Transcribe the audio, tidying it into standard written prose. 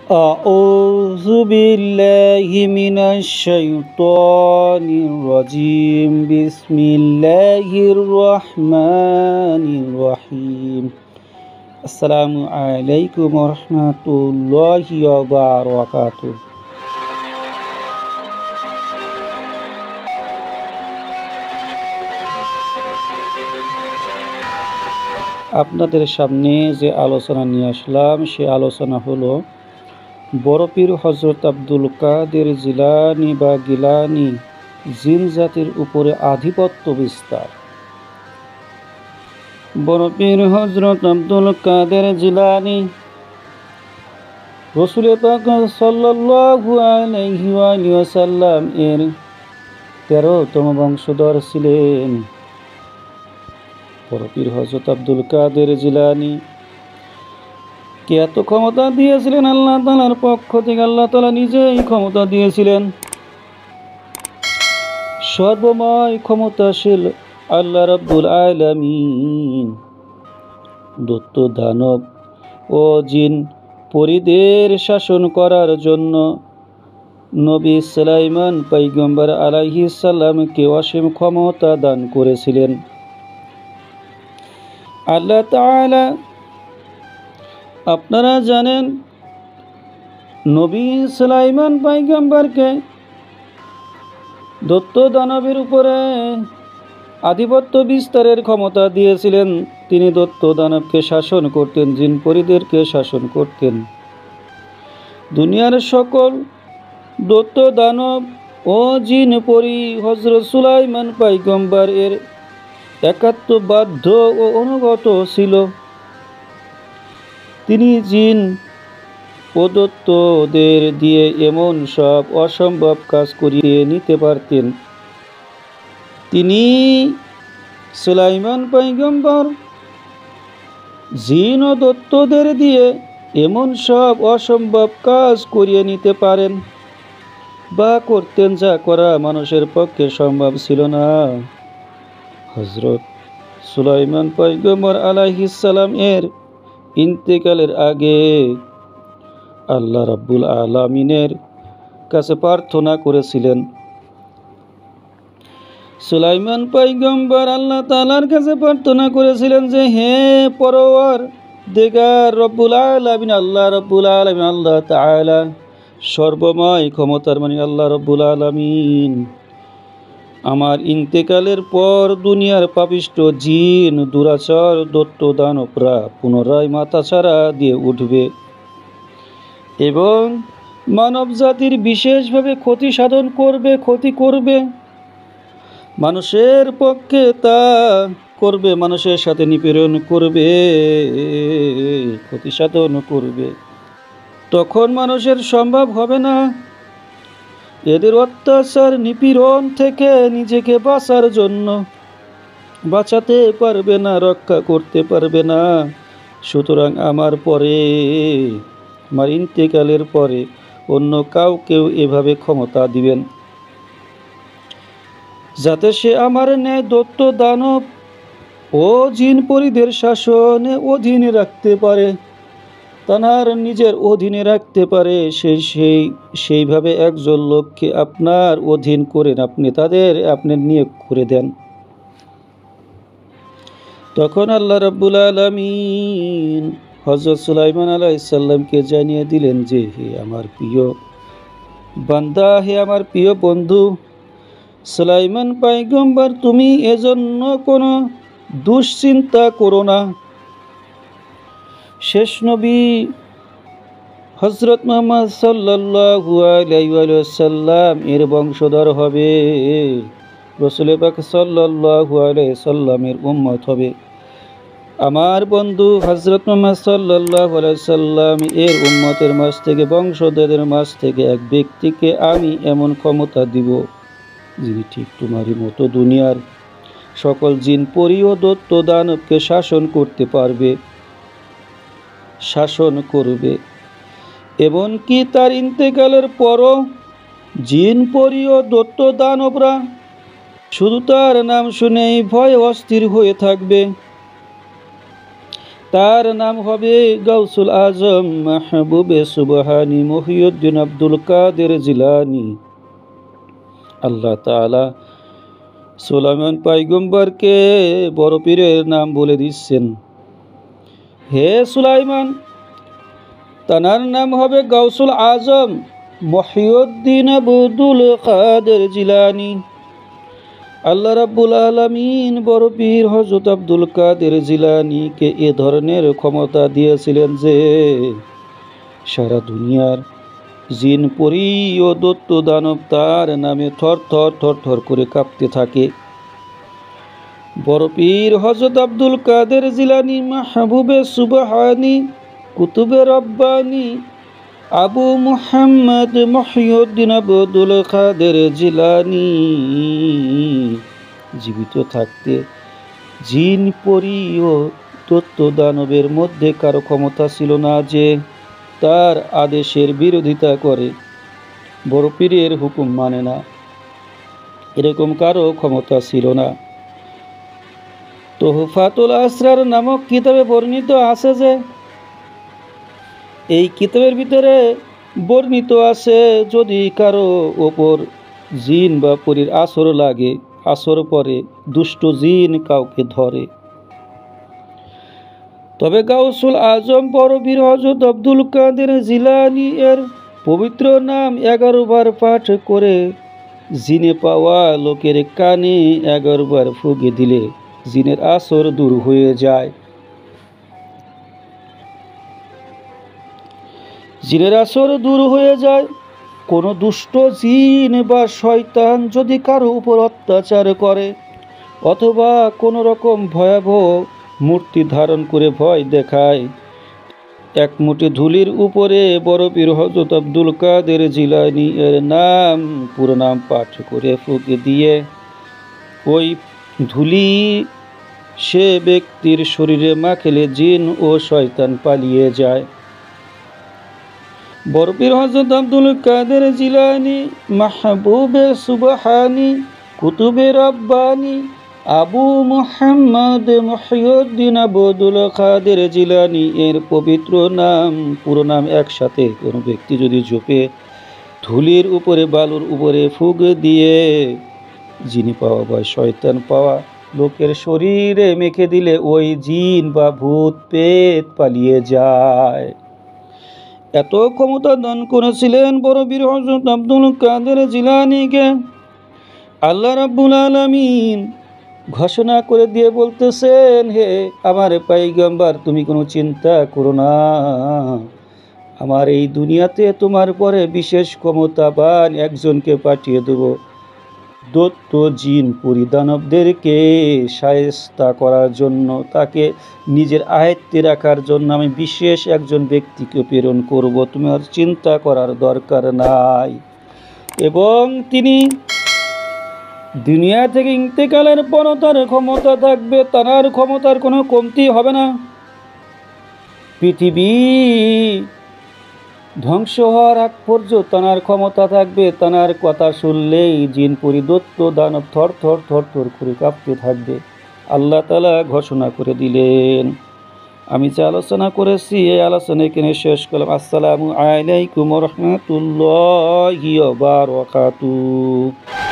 أعوذ بالله من الشيطان الرجيم بسم الله الرحمن الرحيم السلام عليكم ورحمة الله وبركاته আপনাদের সামনে যে আলোচনা নিয়ে আসলাম সে আলোচনা হলো বড় পীর হযরত আব্দুল কাদের জিলানী বা গিলানী জিন জাতির উপরে আধিপত্য বিস্তার। বড় পীর হযরত আব্দুল কাদের জিলানী রাসূল পাক সাল্লাল্লাহু আলাইহি ওয়াসাল্লাম এর 13তম বংশধর ছিলেন। বড় পীর হযরত আব্দুল কাদের জিলানী কে এত ক্ষমতা দিয়েছিলেন আল্লাহ তাআলার পক্ষ থেকে। আল্লাহ তাআলা নিজেই ক্ষমতা দিয়েছিলেন। সর্বময় ক্ষমতাশীল আল্লাহ রাব্বুল আলামিন দৈত্য দানব ও জিন পরিদের শাসন করার জন্য নবী সুলাইমান পয়গম্বর আলাইহিস সালামকে অসীম ক্ষমতা দান করেছিলেন। আল্লাহ তাআলা আপনারা জানেন নবী সুলাইমান পয়গম্বরকে দৈত্য দানবের উপরে আধিপত্য বিস্তারের ক্ষমতা দিয়েছিলেন। তিনি দৈত্য দানবকে শাসন করতেন, জিন পরিদেরকে শাসন করতেন। দুনিয়ার সকল দৈত্য দানব ও জিন পরি হযরত সুলাইমান পয়গম্বর এর একাত্ম বাধ্য ও অনুগত ছিল। তিনি জিন ও দৈত্যদের দিয়ে এমন সব অসম্ভব কাজ করিয়ে নিতে পারতেন। তিনি সুলাইমান পয়গম্বর জিন ও দৈত্যদের দিয়ে এমন সব অসম্ভব কাজ করিয়ে নিতে পারেন বা করতেন যা করা মানুষের পক্ষে সম্ভব ছিল না। হযরত সুলাইমান পয়গম্বর আলাইহিস সালাম এর ইন্তেকালের আগে আল্লাহ রাব্বুল আলামিনের কাছে প্রার্থনা করেছিলেন। সুলাইমান পয়গম্বর আল্লাহ তাআলার কাছে প্রার্থনা করেছিলেন যে, হে পরওয়ারদিগার রব্বুল আলামিন, আল্লাহ রাব্বুল আলামিন, আল্লাহ তাআলা সর্বময় ক্ষমতার মালিক আল্লাহ রাব্বুল আলামিন, আমার ইন্তেকালের পর দুনিয়ার পাপিষ্ঠ জিন দুরাচার দৈত্য দানবরা পুনরায় মাথাছাড়া দিয়ে উঠবে এবং মানব জাতির বিশেষভাবে ক্ষতি সাধন করবে, ক্ষতি করবে, মানুষের পক্ষে তা করবে, মানুষের সাথে নিপীড়ন করবে, ক্ষতি সাধন করবে। তখন মানুষের সম্ভব হবে না এদের অত্যাচার নিপীড়ন থেকে নিজেকে বাঁচার জন্য, বাঁচাতে পারবে না, রক্ষা করতে পারবে না। সুতরাং আমার পরে, আমার ইন্তেকালের পরে অন্য কাউকেও এভাবে ক্ষমতা দিবেন যাতে সে আমার ন্যায় দৈত্য দানব ও জিন পরিদের শাসনে অধীনে রাখতে পারে, তার নিজের অধীনে রাখতে পারে। সেইভাবে একজন লোককে আপনার অধীন করেন, আপনি নিয়োগ করে দেন। তখন আল্লাহ রাব্বুল আলামিন হযরত সুলাইমান আলাইহিস সালামকে জানিয়ে দিলেন যে, হে আমার প্রিয় বান্দা, হে আমার প্রিয় বন্ধু সুলাইমান পয়গম্বর, তুমি এজন্য কোনো দুশ্চিন্তা করো না। শেষ নবী হযরত মুহাম্মদ সাল্লাল্লাহু আলাইহি ওয়াসাল্লাম এর বংশধর হবে, রাসূল পাক সাল্লাল্লাহু আলাইহি সাল্লামের উম্মত হবে। আমার বন্ধু হযরত মুহাম্মদ সাল্লাল্লাহু আলাইহি সাল্লাম এর উম্মতের মাঝ থেকে, বংশধরদের মাঝ থেকে এক ব্যক্তিকে আমি এমন ক্ষমতা দিব যিনি ঠিক তোমারই মতো দুনিয়ার সকল জিন পরি ও দৈত্য দানবকে শাসন করতে পারবে, শাসন করবে। এমনকি তার ইন্তেকালের পরও জিন পরি ও দৈত্য দানবরা শুধু তার নাম শুনেই ভয়ে অস্থির হয়ে থাকবে। তার নাম হবে গাউসুল আজম মাহবুবে সুবহানি মহিউদ্দিন আব্দুল কাদের জিলানি। আল্লাহ তাআলা সুলাইমান পয়গম্বরকে বড় পীরের নাম বলে দিচ্ছেন, হে সুলাইমান, তার নাম হবে গাউসুল আজম মহিউদ্দিন আব্দুল কাদের জিলানি। আল্লাহ রাব্বুল আলামিন বড় পীর হযরত আব্দুল কাদের জিলানীকে এ ধরনের ক্ষমতা দিয়েছিলেন যে সারা দুনিয়ার জিন পরি ও দৈত্য দানব তার নামে থর থর থর থর করে কাঁপতে থাকে। বড় পীর হযরত আব্দুল কাদের জিলানী মাহবুবে সুবহানি কুতুবে রব্বানি আবু মুহাম্মদ মহিউদ্দিন আব্দুল কাদের জিলানী জীবিত থাকতে জিন পরি ও দৈত্য দানবের মধ্যে কারো ক্ষমতা ছিল না যে তার আদেশের বিরোধিতা করে, বড় পীরের হুকুম মানে না, এরকম কারো ক্ষমতা ছিল না। তোহফাতুল আসরার নামক কিতাবে বর্ণিত আছে যে এই কিতাবের ভিতরে বর্ণিত আছে যদি কারো ওপর জিন বা পরীর আসর লাগে, আসর পরে দুষ্ট জিন কাউকে ধরে, তবে গাউসুল আজম বড় পীর হযরত আব্দুল কাদের জিলানী এর পবিত্র নাম 11 বার পাঠ করে জিনে পাওয়া লোকের কানে 11 বার ফুঁকে দিলে জিনের আসর দূর হয়ে যায়। জিনের আসর দূর হয়ে যায়। কোনো দুষ্ট জিন বা শয়তান যদি কারো উপর অত্যাচার করে অথবা কোনো রকম ভয়াবহ মূর্তি ধারণ করে ভয় দেখায়, এক মুঠি ধুলির উপরে বড় পীর হযরত আব্দুল কাদের জিলানী এর নাম পুরো নাম পাঠ করে ফুঁকে দিয়ে ওই ধুলি সে ব্যক্তির শরীরে মাখলে জিন ও শয়তান পালিয়ে যায়। বড় পীর হযরত আব্দুল কাদের জিলানী মাহবুবে সুবহানি কুতুবে রব্বানি আবু মুহাম্মদ মহিউদ্দিন আব্দুল কাদের জিলানী এর পবিত্র নাম পুরো নাম একসাথে কোনো ব্যক্তি যদি জপে ধুলির উপরে বালুর উপরে ফুঁক দিয়ে জিন পাওয়া বা শয়তান পাওয়া লোকের শরীরে মেখে দিলে ওই জিন বা ভূত পেত পালিয়ে যায়। এত ক্ষমতা দান করেছিলেন বড় পীর হযরত আব্দুল কাদের জিলানীকে। আল্লাহ রাব্বুল আলামিন ঘোষণা করে দিয়ে বলতেছেন, হে আমার পয়গম্বর, তুমি কোনো চিন্তা করো না, আমার এই দুনিয়াতে তোমার পরে বিশেষ ক্ষমতাবান একজনকে পাঠিয়ে দেব দৈত্য জিন পরিদানবদেরকে শায়েস্তা করার জন্য, তাকে নিজের আয়ত্তে রাখার জন্য আমি বিশেষ একজন ব্যক্তিকে প্রেরণ করব, তুমি আর চিন্তা করার দরকার নাই। এবং তিনি দুনিয়া থেকে ইন্তেকালের পরও তার ক্ষমতা থাকবে, তার ক্ষমতার কোনো কমতি হবে না। পৃথিবী ধ্বংস হওয়ার আগ পর্যন্ত তার ক্ষমতা থাকবে, তার কথা শুনলেই জিন পরি দৈত্য দানব থর থর থর থর করে কাঁপতে থাকবে। আল্লাহ তাআলা ঘোষণা করে দিলেন। আমি যে আলোচনা করেছি এই আলোচনা এখানে শেষ করলাম। আসসালামু আলাইকুম ওয়া রাহমাতুল্লাহি ওয়া বারাকাতুহু।